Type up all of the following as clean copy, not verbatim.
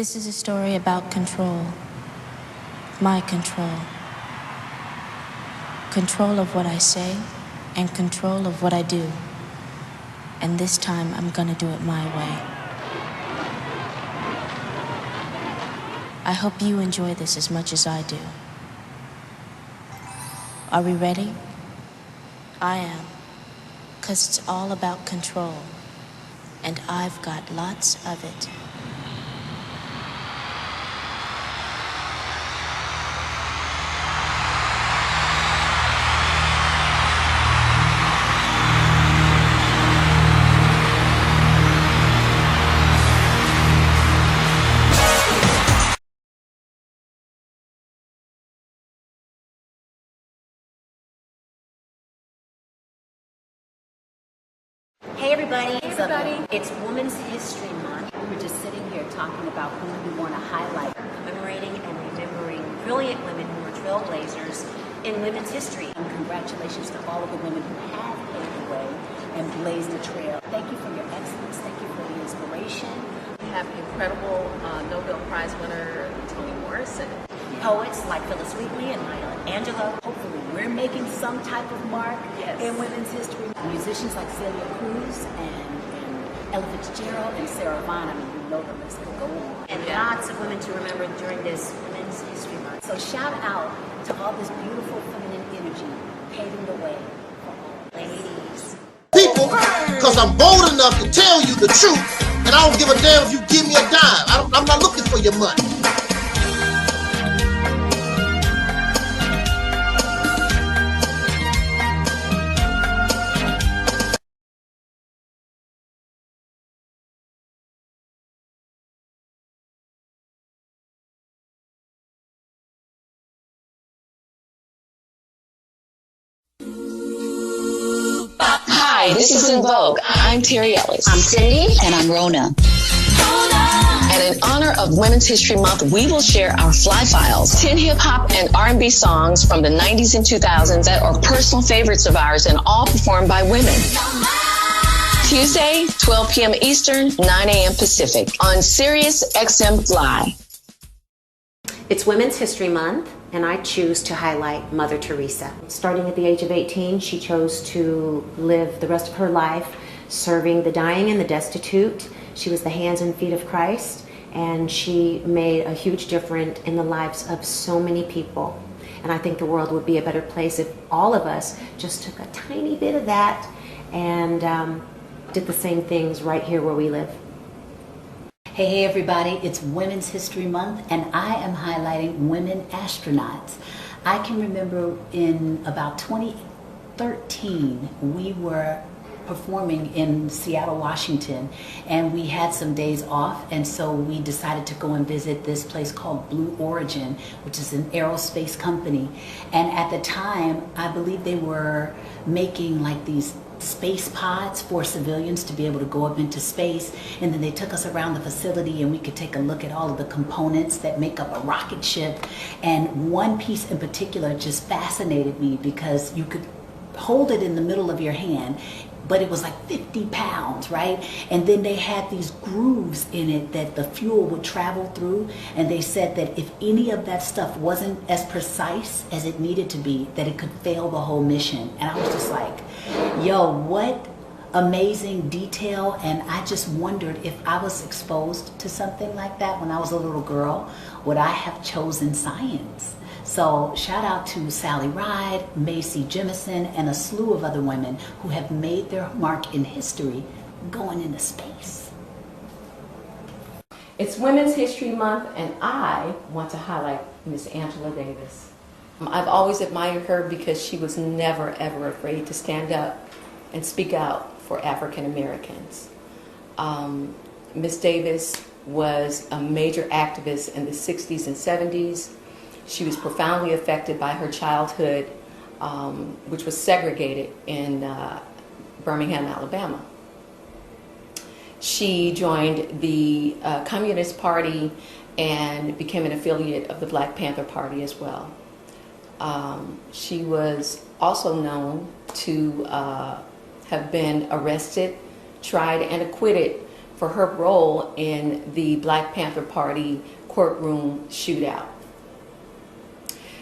This is a story about control. My control. Control of what I say and control of what I do. And this time I'm gonna do it my way. I hope you enjoy this as much as I do. Are we ready? I am. 'Cause it's all about control. And I've got lots of it. Hey everybody. It's Women's History Month. We were just sitting here talking about who we want to highlight, commemorating and remembering brilliant women who were trailblazers in women's history. And congratulations to all of the women who have paved the way and blazed the trail. Thank you for your excellence. Thank you for the inspiration. We have incredible Nobel Prize winner Toni Morrison. Poets like Phyllis Wheatley and Maya Angelou. Hopefully we're making some type of mark in women's history. Musicians like Celia Cruz and Ella Fitzgerald and Sarah Vaughan. I mean, you know the list will go on. And lots of women to remember during this Women's History Month. So shout out to all this beautiful feminine energy paving the way for all ladies. People, because I'm bold enough to tell you the truth, and I don't give a damn if you give me a dime. I'm not looking for your money. Hi, this is EnVogue. I'm Terry Ellis. I'm Cindy. And I'm Rona. And in honor of Women's History Month, we will share our Fly Files, 10 hip-hop and R&B songs from the 90s and 2000s that are personal favorites of ours and all performed by women. Tuesday, 12 p.m. Eastern, 9 a.m. Pacific on Sirius XM Fly. It's Women's History Month, and I choose to highlight Mother Teresa. Starting at the age of 18, she chose to live the rest of her life serving the dying and the destitute. She was the hands and feet of Christ, and she made a huge difference in the lives of so many people. And I think the world would be a better place if all of us just took a tiny bit of that and did the same things right here where we live. Hey everybody, it's Women's History Month and I am highlighting women astronauts. I can remember in about 2013 we were performing in Seattle, Washington, and we had some days off, and so we decided to go and visit this place called Blue Origin, which is an aerospace company. And at the time, I believe they were making like these space pods for civilians to be able to go up into space, and then they took us around the facility and we could take a look at all of the components that make up a rocket ship. And one piece in particular just fascinated me because you could hold it in the middle of your hand, but it was like 50 pounds, right? And then they had these grooves in it that the fuel would travel through, and they said that if any of that stuff wasn't as precise as it needed to be, that it could fail the whole mission. And I was just like, yo, what amazing detail. And I just wondered if I was exposed to something like that when I was a little girl, would I have chosen science? So shout out to Sally Ride, Macy Jemison, and a slew of other women who have made their mark in history going into space. It's Women's History Month, and I want to highlight Miss Angela Davis. I've always admired her because she was never, ever afraid to stand up and speak out for African Americans. Miss Davis was a major activist in the 60s and 70s. She was profoundly affected by her childhood, which was segregated in Birmingham, Alabama. She joined the Communist Party and became an affiliate of the Black Panther Party as well. She was also known to have been arrested, tried, and acquitted for her role in the Black Panther Party courtroom shootout.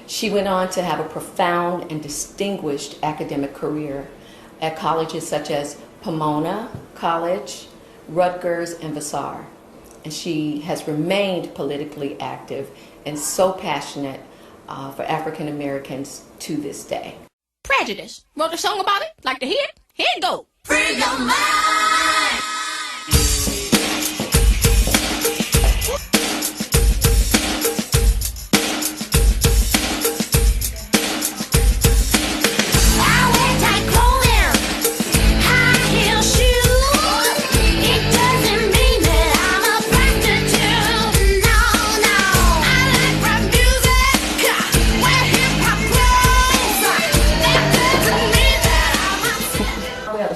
She went on to have a profound and distinguished academic career at colleges such as Pomona College, Rutgers, and Vassar. And she has remained politically active and so passionate for African Americans to this day. Prejudice. Wrote a song about it. Like to hear it? Here it go. Free your mind.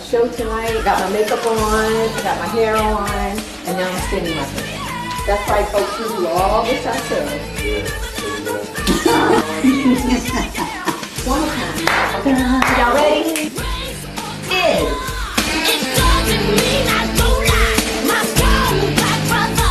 Show tonight, got my makeup on, got my hair on, and now I'm spinning my hair. That's right, folks, we do all this ourselves. One more time. Y'all ready? It doesn't mean I don't like my strong black brothers.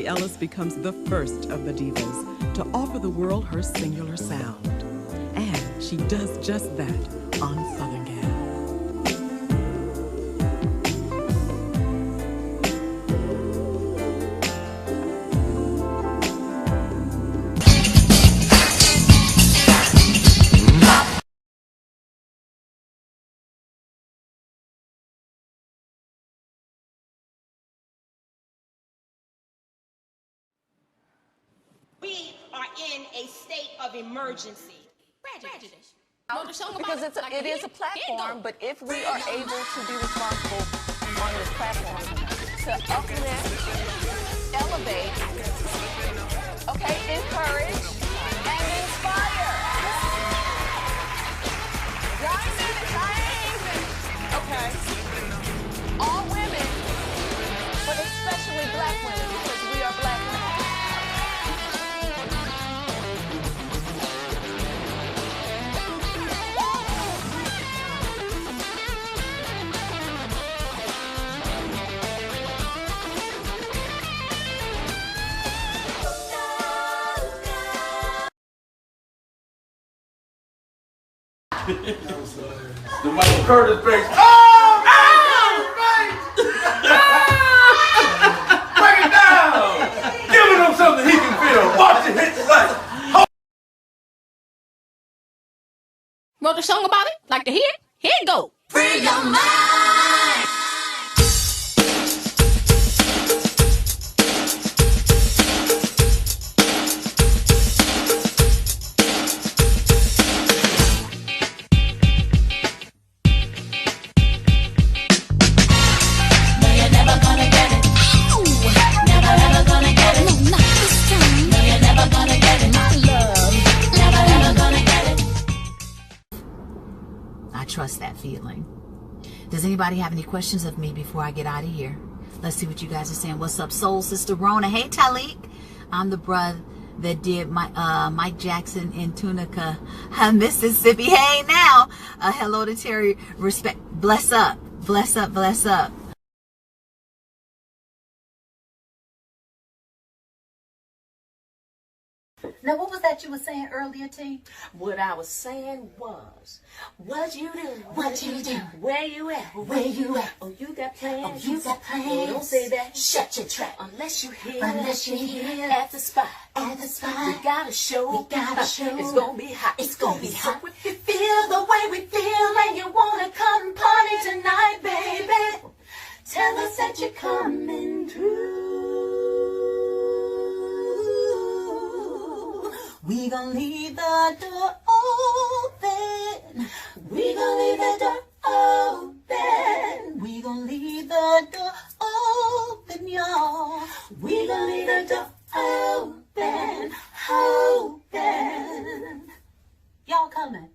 Ellis becomes the first of the divas to offer the world her singular sound. And she does just that on Southern Gal. We are in a state of emergency. Prejudice. Because it is a platform, but if we are able to be responsible on this platform to uplift, elevate, okay, encourage, and inspire. Okay. All women, but especially black women, because we are black women. The Michael Curtis face. Oh, face! Break it down! Giving him something he can feel. Watch it hit the light. Wrote a song about it? Like to hear it? Here it go. Free your mind. Trust that feeling. Does anybody have any questions of me before I get out of here? Let's see what you guys are saying. What's up, Soul Sister Rona? Hey, Taalik. I'm the brother that did Mike Jackson in Tunica, Mississippi. Hey, now. Hello to Terry. Respect. Bless up. Bless up. Bless up. Now, what was that you were saying earlier, T? What I was saying was, what you do? What you do? Where you at? Where you at? Oh, you got plans? Oh, you got plans? Don't say that. Shut your trap. Unless you here. Unless you're here. At the spot. At the spot. We got a show. We got a show. It's gonna be hot. It's gonna be hot. So if you feel the way we feel and you wanna come party tonight, baby, tell us that you're coming through. We gon' leave the door open. We gon' leave the door open. We gon' leave the door open, y'all. We gon' leave the door open, open. Y'all coming?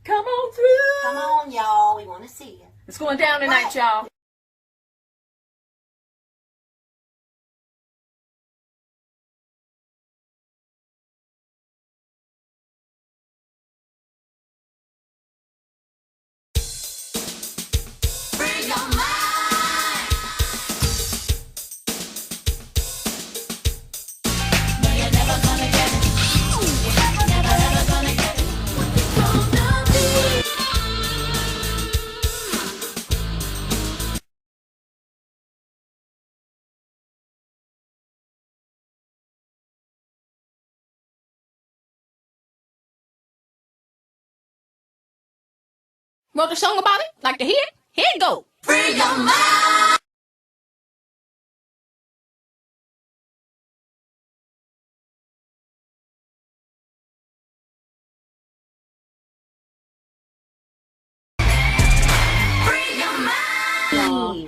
Come on through. Come on, y'all. We want to see you. It's going down tonight, y'all. Wrote a song about it? Like to hear it? Here it go. Free your mind.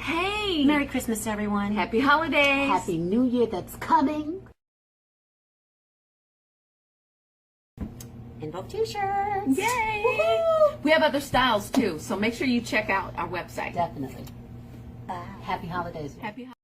Hey! Merry Christmas, everyone. Happy holidays. Happy New Year that's coming. EnVogue t-shirts. Yay! Woo-hoo! We have other styles too, so make sure you check out our website. Definitely. Bye. Happy holidays. Happy holidays.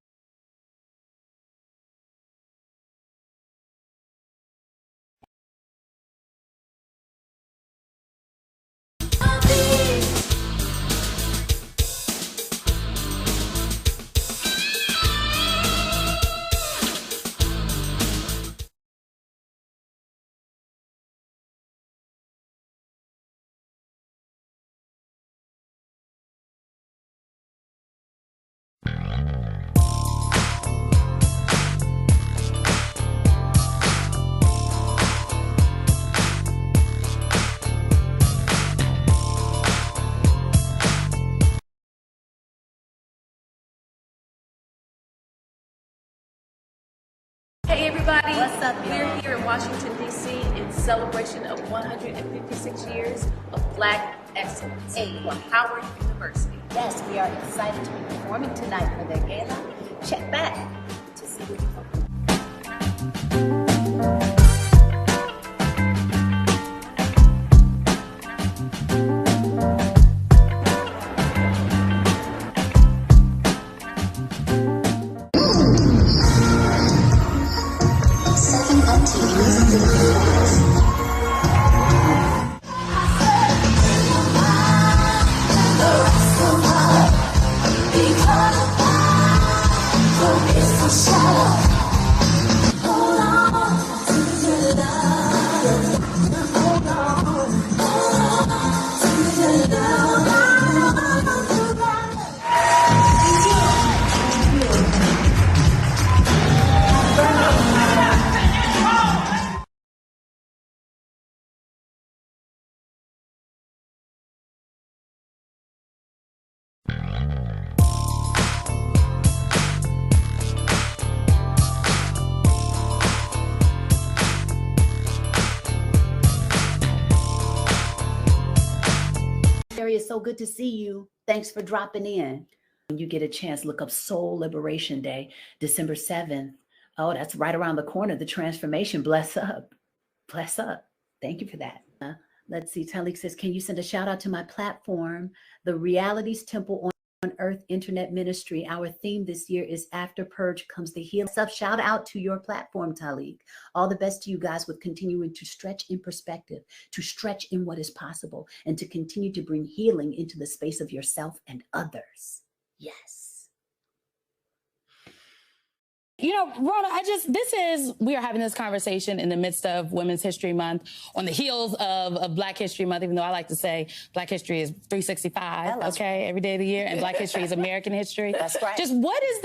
Hey everybody, What's up, we're y'all? here in Washington, D.C. in celebration of 156 years of Black excellence for Howard University. Yes, we are excited to be performing tonight for their gala. Check back to see what you It's so good to see you. Thanks for dropping in. When you get a chance, look up Soul Liberation Day, December 7th. Oh, that's right around the corner. The transformation. Bless up. Bless up. Thank you for that. Let's see. Taalik says, can you send a shout out to my platform, the Realities Temple on Earth Internet Ministry? Our theme this year is After Purge Comes the Healing. Shout out to your platform, Taalik. All the best to you guys with continuing to stretch in perspective, to stretch in what is possible, and to continue to bring healing into the space of yourself and others. Yes. You know, Rona, we are having this conversation in the midst of Women's History Month, on the heels of Black History Month, even though I like to say Black History is 365, okay, every day of the year, and Black History is American history. That's right. Just what is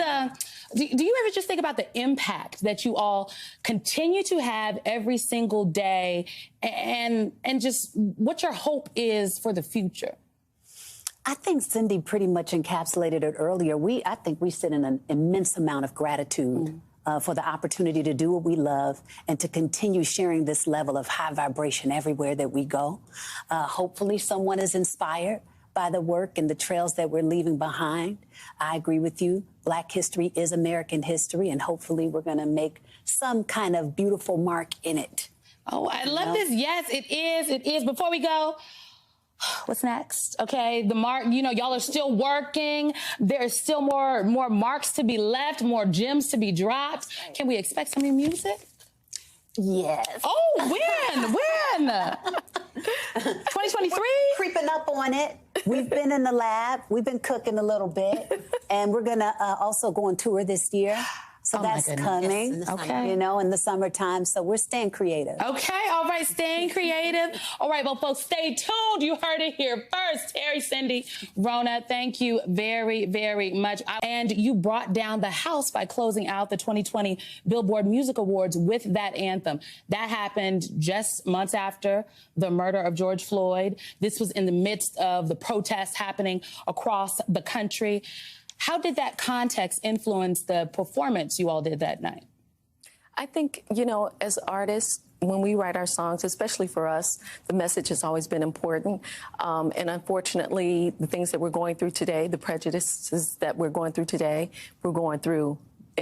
do you ever just think about the impact that you all continue to have every single day, and just what your hope is for the future? I think Cindy pretty much encapsulated it earlier. I think we sit in an immense amount of gratitude for the opportunity to do what we love and to continue sharing this level of high vibration everywhere that we go. Hopefully someone is inspired by the work and the trails that we're leaving behind. I agree with you. Black history is American history, and hopefully we're going to make some kind of beautiful mark in it. Oh, I love this. Yes, it is. It is. Before we go, what's next? Okay, the mark, you know, y'all are still working. There's still more marks to be left, more gems to be dropped. Can we expect some new music? Yes. Oh, when? 2023? Creeping up on it. We've been in the lab. We've been cooking a little bit. And we're going to also go on tour this year. So that's coming, okay. You know, in the summertime. So we're staying creative. Okay, all right, staying creative. All right, well, folks, stay tuned. You heard it here first. Terry, Cindy, Rona, thank you very, very much. And you brought down the house by closing out the 2020 Billboard Music Awards with that anthem. That happened just months after the murder of George Floyd. This was in the midst of the protests happening across the country. How did that context influence the performance you all did that night? I think, you know, as artists, when we write our songs, especially for us, the message has always been important. And unfortunately, the things that we're going through today, the prejudices that we're going through today, we're going through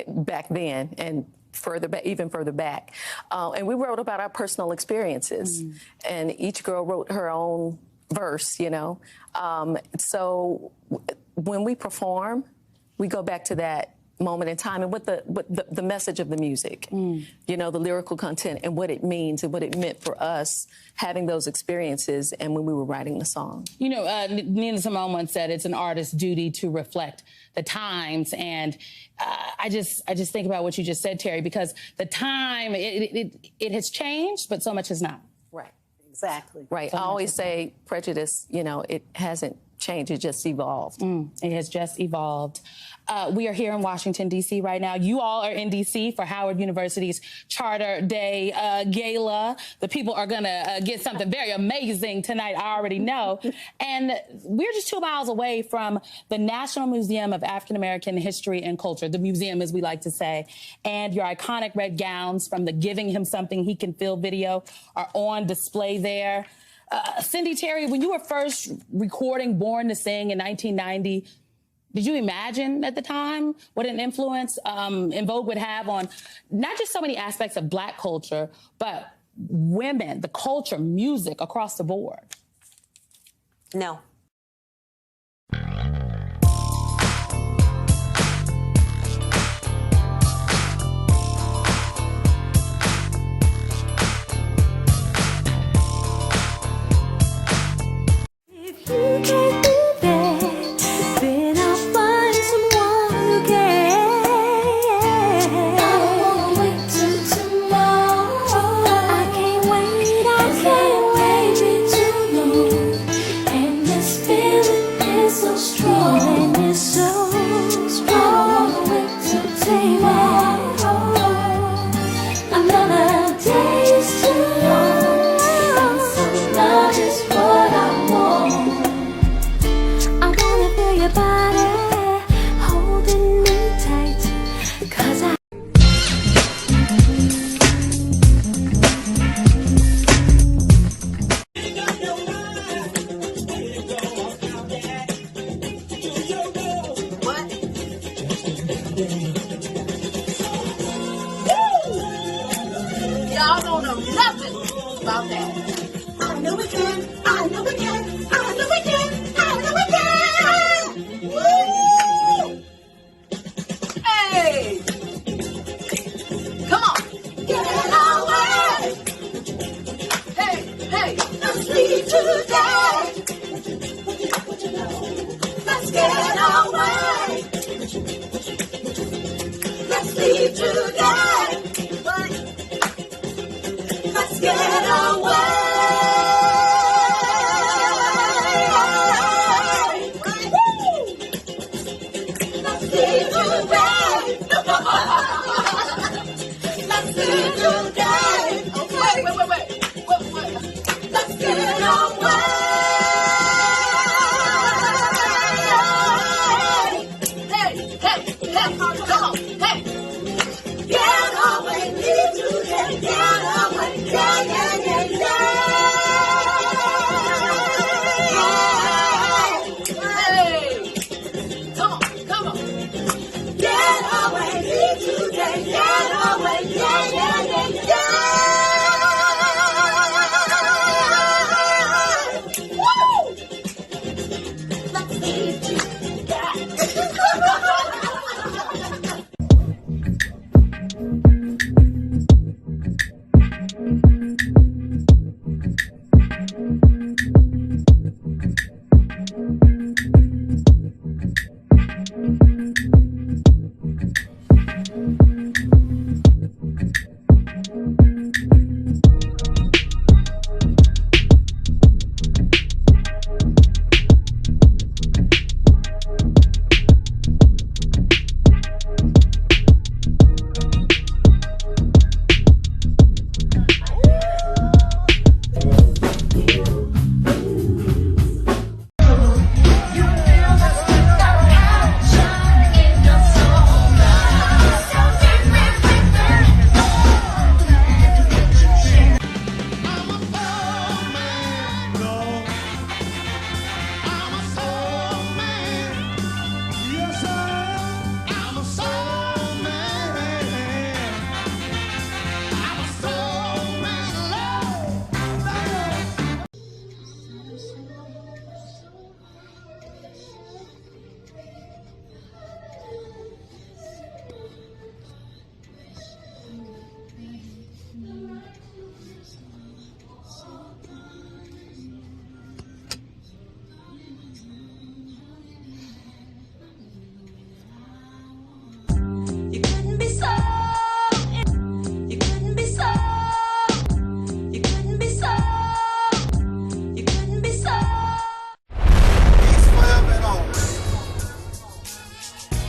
back then and further back, even further back. And we wrote about our personal experiences. And each girl wrote her own verse, you know. So when we perform, we go back to that moment in time and what the message of the music, you know, the lyrical content and what it means and what it meant for us having those experiences and when we were writing the song. You know, Nina Simone once said it's an artist's duty to reflect the times, and I just think about what you just said, Terry, because the time, it has changed, but so much has not. Right, exactly. Right, I always say prejudice, you know, it hasn't changed, it just evolved. It has just evolved. We are here in Washington, D.C. right now. You all are in D.C. for Howard University's Charter Day Gala. The people are going to get something very amazing tonight, I already know. And we're just 2 miles away from the National Museum of African American History and Culture, the museum, as we like to say. And your iconic red gowns from the Giving Him Something He Can Feel video are on display there. Cindy, Terry, when you were first recording Born to Sing in 1990, did you imagine at the time what an influence EnVogue would have on not just so many aspects of Black culture, but women, the culture, music across the board? No. If you can't do that, then I'll find someone who can. I don't wanna wait till tomorrow. I can't wait too long. And this feeling is so strong. And it's so strong. I don't wanna wait till tomorrow. Another day is too long. And some love is what I want. Your body holding me tight, 'cause I Y'all don't know nothing about that. know we can. I know we can. I know we can. I know we can. Woo! Hey! Come on. Get away. Hey, hey. Let's leave today. Let's get away. Let's leave today. Let's get away. Let's leave today. Let's leave today. Wait. Let's get away. Hey, come on, hey. Get away, leave today. Get away, yeah. Hey, come on. Get away, leave today. Get away, yeah. Woo! Let's leave today.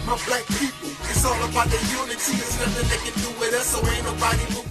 My black people, it's all about the unity. There's nothing they can do with us, so ain't nobody moving.